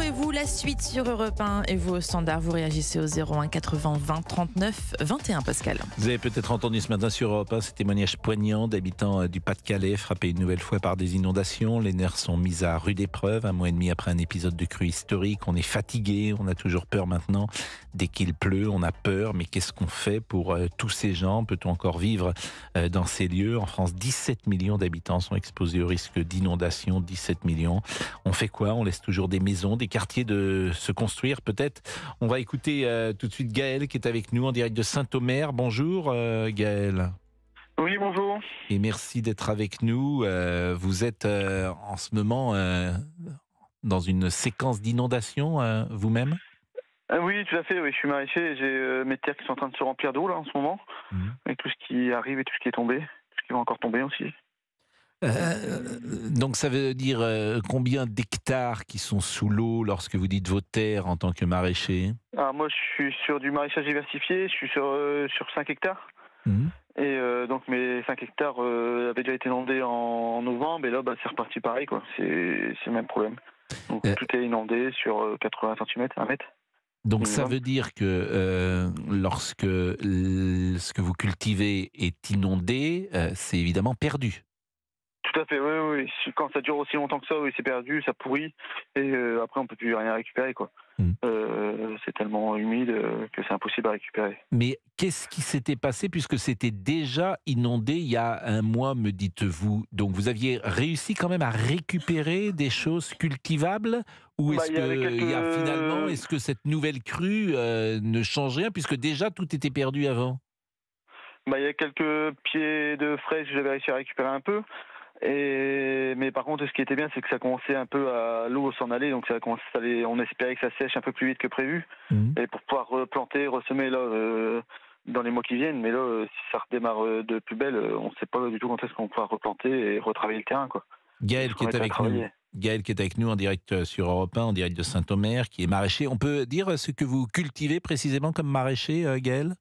et vous, la suite sur Europe 1 et vous au standard, vous réagissez au 01 80 20 39 21, Pascal. Vous avez peut-être entendu ce matin sur Europe 1 ces témoignages poignants d'habitants du Pas-de-Calais frappés une nouvelle fois par des inondations. Les nerfs sont mis à rude épreuve, un mois et demi après un épisode de crue historique. On est fatigué, on a toujours peur maintenant. Dès qu'il pleut, on a peur, mais qu'est-ce qu'on fait pour tous ces gens? Peut-on encore vivre dans ces lieux? En France, 17 millions d'habitants sont exposés au risque d'inondation, 17 millions. On fait quoi? On laisse toujours des maisons, des quartiers de se construire peut-être? On va écouter tout de suite Gaël qui est avec nous en direct de Saint-Omer. Bonjour Gaël. Oui, bonjour. Et merci d'être avec nous. Vous êtes en ce moment dans une séquence d'inondation vous-même? Oui, tout à fait, oui, je suis maraîcher et j'ai mes terres qui sont en train de se remplir d'eau là en ce moment, avec tout ce qui arrive et tout ce qui est tombé, tout ce qui va encore tomber aussi. Donc ça veut dire combien d'hectares qui sont sous l'eau lorsque vous dites vos terres en tant que maraîcher? Alors moi je suis sur du maraîchage diversifié, je suis sur 5 hectares. Mhm. Et donc mes 5 hectares avaient déjà été inondés en novembre et là c'est reparti pareil quoi, c'est le même problème. Donc tout est inondé sur 80 cm, 1 mètre. Donc ça veut dire que lorsque ce que vous cultivez est inondé, c'est évidemment perdu. Tout à fait, oui. Quand ça dure aussi longtemps que ça, oui, c'est perdu, ça pourrit, et après on peut plus rien récupérer quoi. C'est tellement humide que c'est impossible à récupérer. Mais qu'est-ce qui s'était passé puisque c'était déjà inondé il y a un mois, me dites-vous? Donc vous aviez réussi quand même à récupérer des choses cultivables? Ou est-ce finalement, est-ce que cette nouvelle crue ne change rien puisque déjà tout était perdu avant? Il y a quelques pieds de fraises que j'avais réussi à récupérer un peu. Mais par contre, ce qui était bien, c'est que ça commençait un peu à l'eau s'en aller, donc ça commençait à aller, on espérait que ça sèche un peu plus vite que prévu, et pour pouvoir replanter, ressemer là dans les mois qui viennent. Mais là, si ça redémarre de plus belle, on ne sait pas du tout quand est-ce qu'on pourra replanter et retravailler le terrain, quoi. Gaël qui est avec nous. Gaël qui est avec nous en direct sur Europe 1, en direct de Saint-Omer, qui est maraîcher. On peut dire ce que vous cultivez précisément comme maraîcher, Gaël?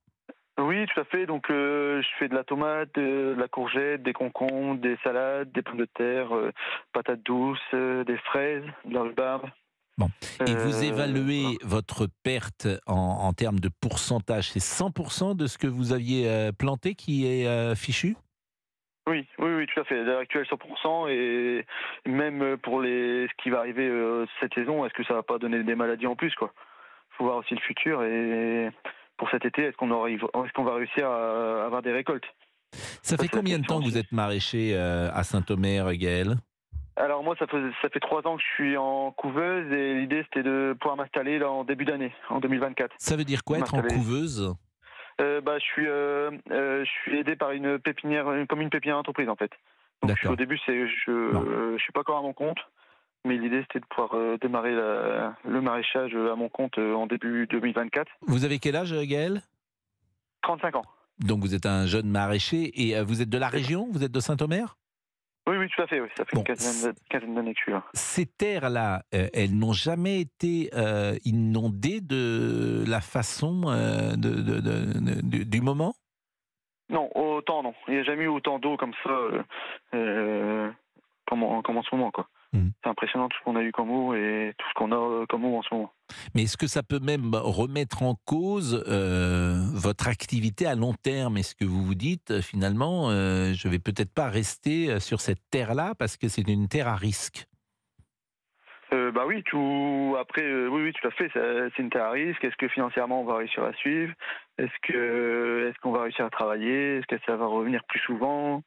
Oui, tout à fait. Donc, je fais de la tomate, de la courgette, des concombres, des salades, des pommes de terre, patates douces, des fraises, de la rhubarbe. Bon. Et vous évaluez voilà. votre perte en termes de pourcentage. C'est 100% de ce que vous aviez planté qui est fichu? Oui, tout à fait. À l'heure actuelle, 100%. Et même pour ce qui va arriver cette saison, est-ce que ça va pas donner des maladies en plus, quoi? Faut voir aussi le futur. Et pour cet été, est-ce qu'on va réussir à avoir des récoltes? Ça fait combien de temps que vous êtes maraîcher à Saint-Omer, Gaël? Alors moi, ça fait 3 ans que je suis en couveuse et l'idée c'était de pouvoir m'installer là en début d'année, en 2024. Ça veut dire quoi être en couveuse? Je suis aidé par une pépinière, comme une pépinière entreprise en fait. Donc au début, je suis pas encore à mon compte, mais l'idée c'était de pouvoir démarrer le maraîchage à mon compte en début 2024. Vous avez quel âge, Gaël? 35 ans. Donc vous êtes un jeune maraîcher et vous êtes de la région? Vous êtes de Saint-Omer? Oui, tout à fait. Oui. Ça fait une quinzaine d'années que je suis là. Ces terres-là, elles n'ont jamais été inondées de la façon du moment? Non, autant non. Il n'y a jamais eu autant d'eau comme ça, comme en ce moment, quoi. C'est impressionnant tout ce qu'on a eu comme eau et tout ce qu'on a comme eau en ce moment. Mais est-ce que ça peut même remettre en cause votre activité à long terme? Est-ce que vous vous dites finalement, je vais peut-être pas rester sur cette terre-là parce que c'est une terre à risque? Oui, oui, tout à fait. C'est une terre à risque. Est-ce que financièrement on va réussir à suivre? Est-ce qu'on va réussir à travailler? Est-ce que ça va revenir plus souvent?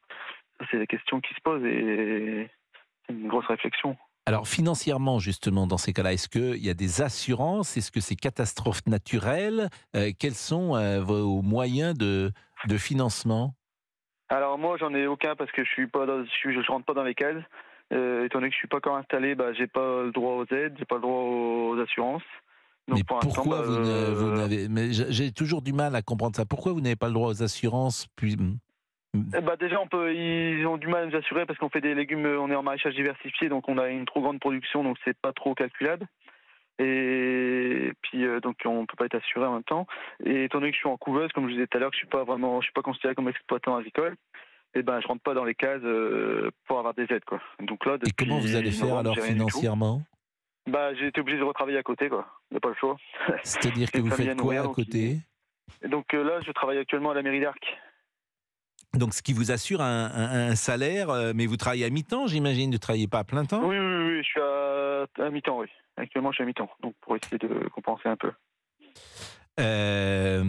Ça, c'est des questions qui se posent et c'est une grosse réflexion. Alors financièrement, justement, dans ces cas-là, est-ce qu'il y a des assurances? Est-ce que c'est catastrophe naturelle? Quels sont vos moyens de financement? Alors moi, j'en ai aucun parce que je rentre pas dans les cases. Étant donné que je suis pas encore installé, j'ai pas le droit aux aides, j'ai pas le droit aux assurances. Donc Mais pour pourquoi vous n'avez... Mais j'ai toujours du mal à comprendre ça. Pourquoi vous n'avez pas le droit aux assurances Déjà, ils ont du mal à nous assurer parce qu'on fait des légumes, on est en maraîchage diversifié, donc on a une trop grande production, donc c'est pas trop calculable. Et puis donc on peut pas être assuré en même temps. Et étant donné que je suis en couveuse, comme je vous disais tout à l'heure, que je suis pas considéré comme exploitant agricole, et je rentre pas dans les cases pour avoir des aides, quoi. Donc là, et comment vous allez faire alors financièrement? Bah, j'ai été obligé de retravailler à côté, quoi. Il n'y a pas le choix. C'est-à-dire que J'ai une vous famille à faites quoi nourrir, à donc côté? Et donc là, je travaille actuellement à la mairie d'Arc. Donc, ce qui vous assure un salaire, mais vous travaillez à mi-temps, j'imagine, vous ne travaillez pas à plein temps? Oui, oui, oui, oui, je suis à mi-temps, oui. Actuellement, je suis à mi-temps, donc pour essayer de compenser un peu. Euh,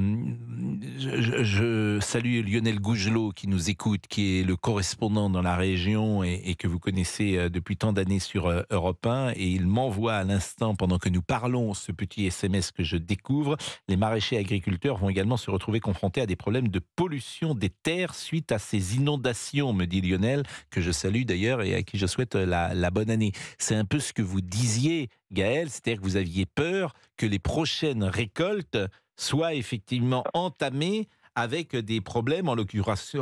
je salue Lionel Gougelot qui nous écoute, qui est le correspondant dans la région et que vous connaissez depuis tant d'années sur Europe 1. Et il m'envoie à l'instant, pendant que nous parlons, ce petit SMS que je découvre. Les maraîchers agriculteurs vont également se retrouver confrontés à des problèmes de pollution des terres suite à ces inondations, me dit Lionel, que je salue d'ailleurs et à qui je souhaite la bonne année. C'est un peu ce que vous disiez, Gaël, c'est-à-dire que vous aviez peur que les prochaines récoltes soient effectivement entamées avec des problèmes, en l'occurrence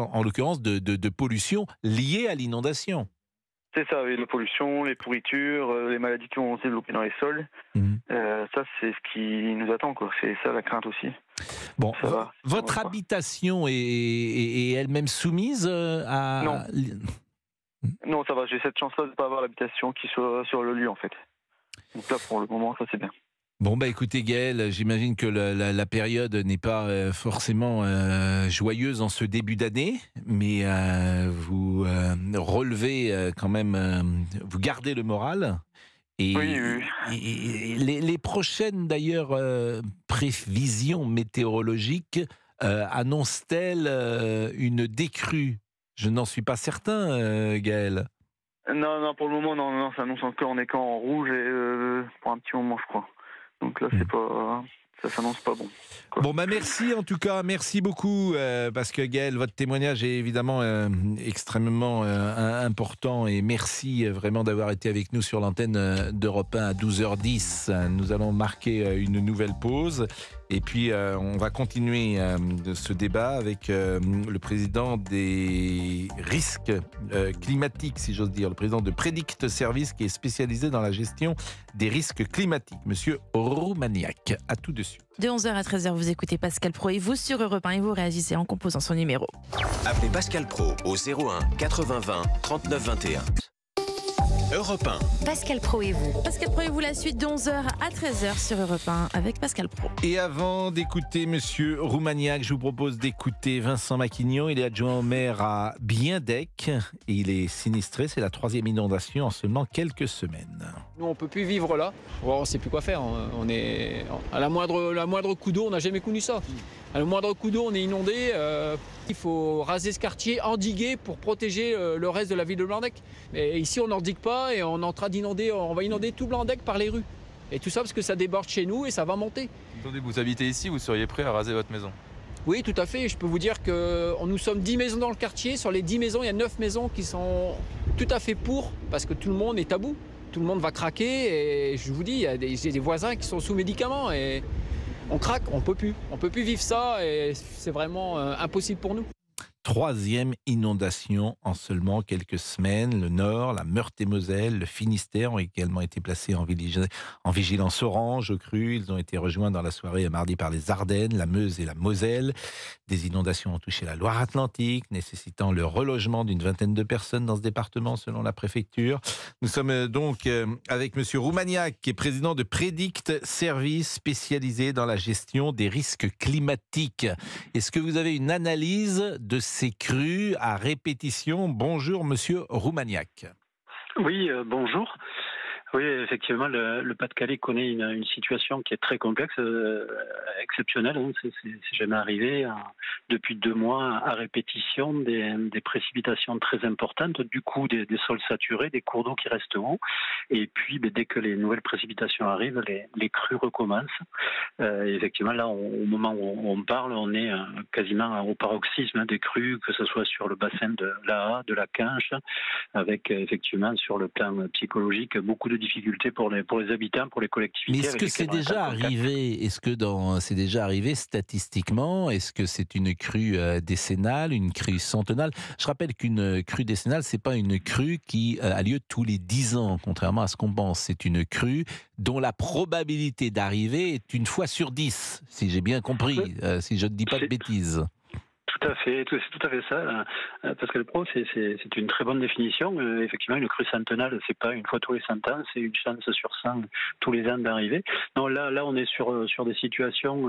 de pollution liée à l'inondation. C'est ça, oui, la pollution, les pourritures, les maladies qui vont se développer dans les sols. Ça, c'est ce qui nous attend, quoi. C'est ça la crainte aussi. Bon, Ça va, votre ça va pas. habitation est elle-même soumise à... Non. Non, ça va, j'ai cette chance-là de ne pas avoir l'habitation qui soit sur le lieu, en fait. Donc là, pour le moment, ça c'est bien. Bon, bah écoutez Gaël, j'imagine que la période n'est pas forcément joyeuse en ce début d'année, mais vous relevez quand même, vous gardez le moral. Et, Oui, oui, oui. les prochaines d'ailleurs prévisions météorologiques annoncent-elles une décrue? Je n'en suis pas certain, Gaël. Non, non, pour le moment, non, non, ça annonce encore, on est qu'en rouge et pour un petit moment, je crois. Donc là, c'est pas, ça s'annonce pas bon, quoi. Bon, bah merci en tout cas, merci beaucoup, parce que Gaël, votre témoignage est évidemment extrêmement important et merci vraiment d'avoir été avec nous sur l'antenne d'Europe 1 à 12h10. Nous allons marquer une nouvelle pause et puis on va continuer ce débat avec le président des risques climatiques, si j'ose dire, le président de Predict Service qui est spécialisé dans la gestion des risques climatiques, Monsieur Roumaniac. À tout de suite. De 11h à 13h, vous écoutez Pascal Praud et vous sur Europe 1 et vous réagissez en composant son numéro. Appelez Pascal Praud au 01 80 20 39 21. Europe 1. Pascal Praud et vous. Pascal Praud et vous, la suite de 11h à 13h sur Europe 1 avec Pascal Praud. Et avant d'écouter Monsieur Roumaniac, je vous propose d'écouter Vincent Maquignon. Il est adjoint au maire à Biendec et il est sinistré. C'est la 3e inondation en seulement quelques semaines. Nous, on ne peut plus vivre là. On ne sait plus quoi faire. On est à la moindre coup d'eau, on n'a jamais connu ça. À le moindre coup d'eau, on est inondé. Il faut raser ce quartier, endiguer pour protéger le reste de la ville de Blandec. Mais ici, on n'endigue pas et on est en train d'inonder. On va inonder tout Blandec par les rues. Et tout ça parce que ça déborde chez nous et ça va monter. Attendez, vous habitez ici, vous seriez prêt à raser votre maison? Oui, tout à fait. Je peux vous dire que nous sommes 10 maisons dans le quartier. Sur les 10 maisons, il y a 9 maisons qui sont tout à fait pour, parce que tout le monde est à bout. Tout le monde va craquer et je vous dis, il y a des voisins qui sont sous médicaments et on craque, on peut plus vivre ça et c'est vraiment impossible pour nous. 3e inondation en seulement quelques semaines. Le Nord, la Meurthe-et-Moselle, le Finistère ont également été placés en vigilance orange au cru. Ils ont été rejoints dans la soirée mardi par les Ardennes, la Meuse et la Moselle. Des inondations ont touché la Loire-Atlantique, nécessitant le relogement d'une vingtaine de personnes dans ce département, selon la préfecture. Nous sommes donc avec Monsieur Roumaniac, qui est président de Predict Service, spécialisé dans la gestion des risques climatiques. Est-ce que vous avez une analyse de ces crues à répétition? Bonjour, Monsieur Roumaniac. Oui, bonjour. Oui, effectivement, le Pas-de-Calais connaît une situation qui est très complexe, exceptionnelle. Hein. C'est jamais arrivé depuis 2 mois à répétition des précipitations très importantes, du coup des sols saturés, des cours d'eau qui restent hauts. Et puis, dès que les nouvelles précipitations arrivent, les crues recommencent. Effectivement, là, au moment où on parle, on est quasiment au paroxysme des crues, que ce soit sur le bassin de l'Aa, de la Canche, avec effectivement sur le plan psychologique beaucoup de difficultés pour les habitants, pour les collectivités. Mais est-ce que c'est déjà arrivé? Est-ce que c'est déjà arrivé statistiquement? Est-ce que c'est une crue décennale, une crue centennale? Je rappelle qu'une crue décennale, c'est pas une crue qui a lieu tous les 10 ans, contrairement à ce qu'on pense. C'est une crue dont la probabilité d'arriver est une fois sur 10, si j'ai bien compris, si je ne dis pas de bêtises. Tout à fait, c'est tout à fait ça. Pascal Pro, c'est une très bonne définition. Effectivement, une crue centennale, c'est pas une fois tous les 100 ans, c'est une chance sur 100 tous les ans d'arriver. Non, là, on est sur des situations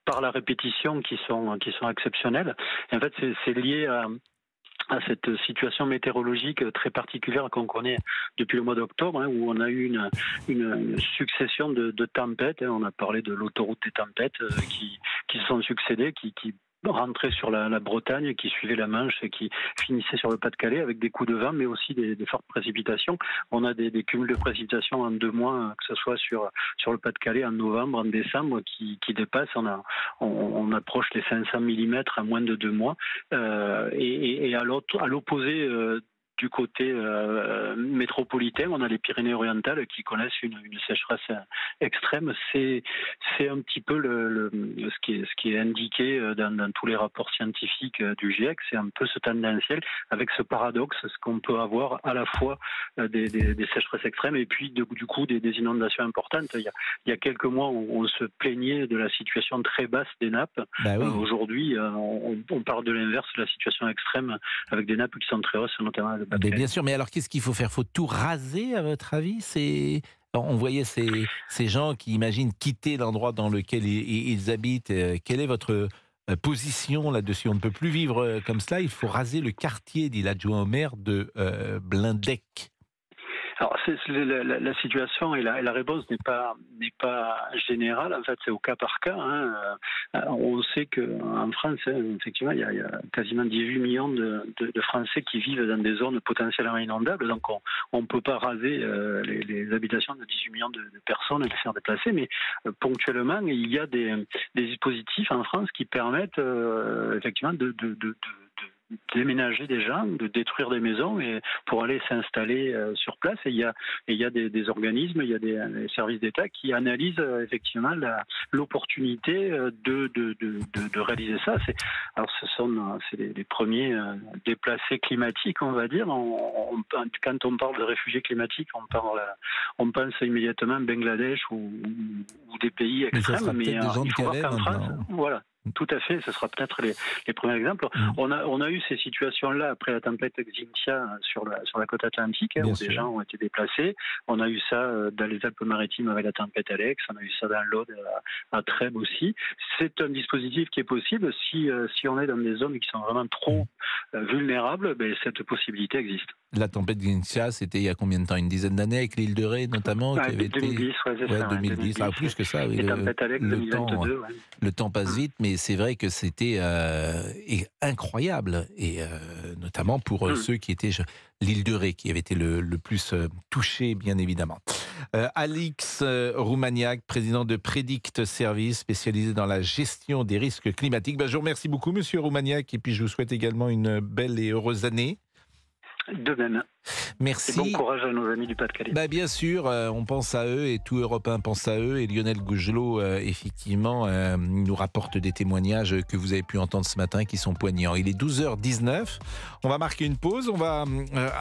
par la répétition qui sont exceptionnelles. Et en fait, c'est lié à cette situation météorologique très particulière qu'on connaît depuis le mois d'octobre, où on a eu une succession de tempêtes. On a parlé de l'autoroute des tempêtes qui se sont succédées, qui rentraient sur la Bretagne, qui suivaient la Manche et qui finissaient sur le Pas-de-Calais avec des coups de vent, mais aussi des fortes précipitations. On a des cumuls de précipitations en 2 mois, que ce soit sur le Pas-de-Calais en novembre, en décembre, qui dépassent. On approche les 500 mm en moins de 2 mois. Et à l'opposé du côté métropolitain, on a les Pyrénées-Orientales qui connaissent une sécheresse extrême. C'est un petit peu ce qui est indiqué dans tous les rapports scientifiques du GIEC. C'est un peu ce tendanciel avec ce paradoxe, ce qu'on peut avoir à la fois des sécheresses extrêmes et puis du coup des inondations importantes. Il y a quelques mois, on se plaignait de la situation très basse des nappes. Bah oui. Aujourd'hui, on parle de l'inverse, de la situation extrême avec des nappes qui sont très hausses, notamment. Mais bien sûr, mais alors qu'est-ce qu'il faut faire? Faut tout raser, à votre avis? On voyait ces gens qui imaginent quitter l'endroit dans lequel ils habitent. Quelle est votre position là-dessus? On ne peut plus vivre comme cela. Il faut raser le quartier, dit l'adjoint au maire de Blindec. Alors, la situation et la réponse n'est pas générale. En fait, c'est au cas par cas. On sait qu'en France, effectivement, il y a quasiment 18 millions de Français qui vivent dans des zones potentiellement inondables. Donc, on ne peut pas raser les habitations de 18 millions de personnes et les faire déplacer. Mais ponctuellement, il y a des dispositifs en France qui permettent effectivement de déménager des gens, de détruire des maisons et pour aller s'installer sur place. Et il y a des organismes, il y a des services d'État qui analysent effectivement l'opportunité de réaliser ça. C'est les premiers déplacés climatiques, on va dire. Quand on parle de réfugiés climatiques, on pense immédiatement à Bangladesh ou des pays extrêmes. Mais il faut voir qu'en France, voilà. Tout à fait, ce sera peut-être les premiers exemples. On a eu ces situations-là après la tempête Xynthia sur la côte atlantique, où des gens ont été déplacés. On a eu ça dans les Alpes-Maritimes avec la tempête Alex, on a eu ça dans l'Aude à Trèbes aussi. C'est un dispositif qui est possible si on est dans des zones qui sont vraiment trop vulnérables, cette possibilité existe. La tempête Xynthia, c'était il y a combien de temps? Une dizaine d'années, avec l'île de Ré notamment, qui avait 2010, été... c'est ça. 2010, plus que ça. Oui, et tempête Alex 2022. Le temps passe vite, mais c'est vrai que c'était incroyable, et notamment pour ceux qui étaient l'île de Ré, qui avait été le plus touché, bien évidemment. Alix Roumaniac, président de Predict Service, spécialisé dans la gestion des risques climatiques. Je vous remercie beaucoup, monsieur Roumaniac, et puis je vous souhaite également une belle et heureuse année. De même. Merci. Et bon courage à nos amis du Pas-de-Calais. Bien sûr, on pense à eux et tout Europe 1 pense à eux. Et Lionel Gougelot, effectivement, nous rapporte des témoignages que vous avez pu entendre ce matin qui sont poignants. Il est 12h19. On va marquer une pause. On va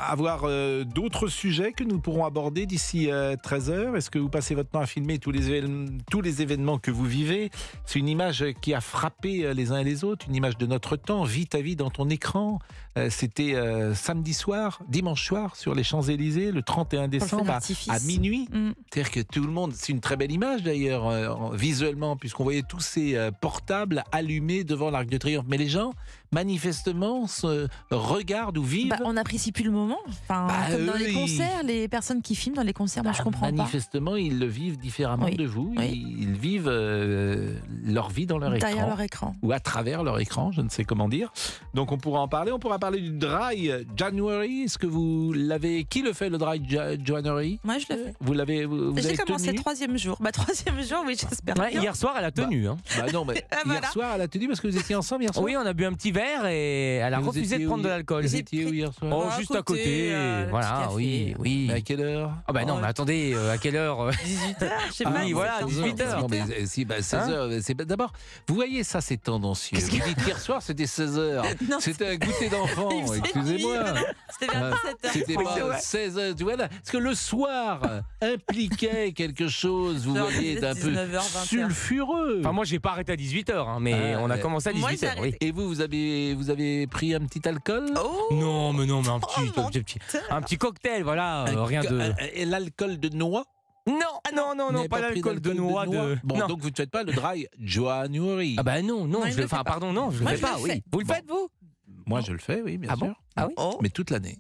avoir d'autres sujets que nous pourrons aborder d'ici 13h. Est-ce que vous passez votre temps à filmer tous les événements que vous vivez? C'est une image qui a frappé les uns et les autres, une image de notre temps. Vis ta vie dans ton écran. C'était dimanche soir, sur les Champs-Élysées, le 31 décembre à minuit. C'est-à-dire que tout le monde, c'est une très belle image d'ailleurs, visuellement, puisqu'on voyait tous ces portables allumés devant l'Arc de Triomphe. Mais les gens, manifestement, se regardent ou vivent. On n'apprécie plus le moment. Comme dans les concerts, les personnes qui filment dans les concerts, moi je comprends manifestement, ils le vivent différemment de vous. Oui. Ils vivent leur vie dans leur derrière leur écran. Ou à travers leur écran, je ne sais comment dire. Donc on pourra en parler. On pourra parler du Dry January. Est-ce que vous l'avez... Qui le fait, le Dry January? Moi, je le fais. Vous l'avez J'ai commencé le 3e jour. 3e jour, oui, j'espère bien. Hier soir, elle a tenu. Non, mais hier soir, elle a tenu parce que vous étiez ensemble hier soir. Oui, on a bu un petit verre. mère et elle a Vous refusé de étiez prendre où de l'alcool. Vous J'ai étiez où pris- hier soir Oh, à juste à côté, côté. petit Voilà, café. oui. À quelle heure Ah bah non, mais attendez, à quelle heure 18h, je sais Ah pas. oui, voilà, 17h. 18h. Non, mais si, 16h. C'est d'abord, vous voyez, ça, c'est tendancieux. Vous dites hier soir, c'était 16h. Non, C'était un goûter d'enfant, Il faisait excusez-moi. nuit. C'était vers 17h. C'était Oui, c'est pas vrai. 16h, tu vois là. Parce que le soir impliquait quelque chose, vous Genre voyez, d'un peu 19h, 20h. sulfureux. Enfin, moi, j'ai pas arrêté à 18h, mais Ah, on a ouais. commencé à Moi, 18h. j'ai Oui. Et vous avez pris un petit alcool Oh Non, mais un petit, mon un petit cocktail, voilà, rien de. Et l'alcool de noix Non, Vous n'avez pas pris l'alcool de noix. Bon, Non. donc vous ne faites pas le dry January. Ah bah non, Non, il je le le fait fais. pas. Pardon, non, je le Moi, fais je pas. le Oui. fais. Vous le faites vous Moi, je le fais, oui, bien Ah sûr. bon Ah oui. Oh, Mais toute l'année.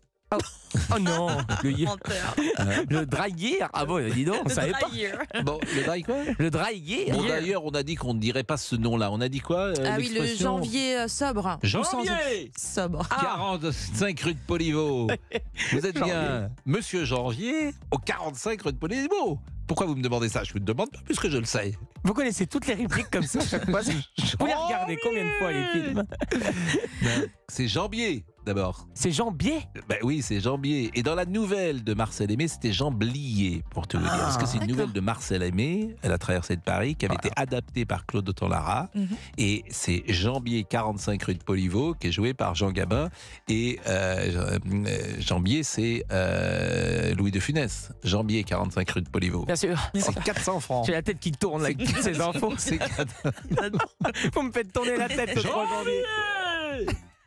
Oh non, menteur. le dry gear. Ah bon, dis donc, on savait pas. Bon, le dry quoi Le dry gear. Bon, d'ailleurs, on a dit qu'on ne dirait pas ce nom-là. On a dit quoi Ah oui, le l'expression janvier sobre. Janvier Sobre. 45 rue de Poliveau. Vous êtes Janvier. bien Monsieur Janvier au 45 rue de Poliveau. Pourquoi vous me demandez ça? Je ne vous le demande pas puisque je le sais. Vous connaissez toutes les répliques comme ça à chaque fois. Vous les regardez combien de fois les films C'est Jambier d'abord. C'est Jean Biais. Ben oui, c'est Jambier. Et dans la nouvelle de Marcel Aimé, c'était Jean Blier, pour te le dire. Parce que c'est une d'accord. nouvelle de Marcel Aimé, Elle a traversé de Paris, qui avait été adaptée par Claude Autant-Lara. Mhm. Et c'est Jambier, 45 rue de Poliveau, qui est joué par Jean Gabin. Et Jambier, c'est Louis de Funès. Jambier, 45 rue de Poliveau. Bien sûr. C'est 400 francs. J'ai la tête qui tourne là, avec toutes ces infos. C'est Vous me faites tourner la tête le 3 janvier.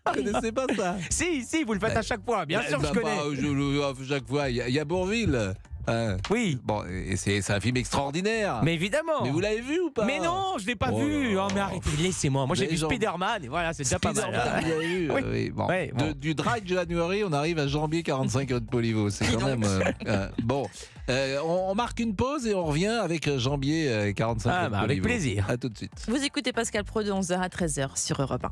Vous connaissez pas ça? Si, vous le faites à chaque fois. Bien sûr, je connais. Chaque fois, il y a Bourville. Hein. Oui, Bon, et c'est un film extraordinaire. mais évidemment. Mais vous l'avez vu ou pas? Mais non, je l'ai pas Oh vu. là Oh, mais là. arrêtez, laissez-moi. Moi, j'ai Les vu gens- Spider-Man et voilà, c'est déjà pas mal. Spider-Man, vous l'avez vu, Oui. oui, bon. Ouais, bon. Du Dry January, on arrive à Jambier 45 rue de Poliveau. C'est quand même. Bon, on marque une pause et on revient avec Jambier 45 rue de Avec Poliveau. plaisir. À tout de suite. Vous écoutez Pascal Pro de 11h à 13h sur Europe 1.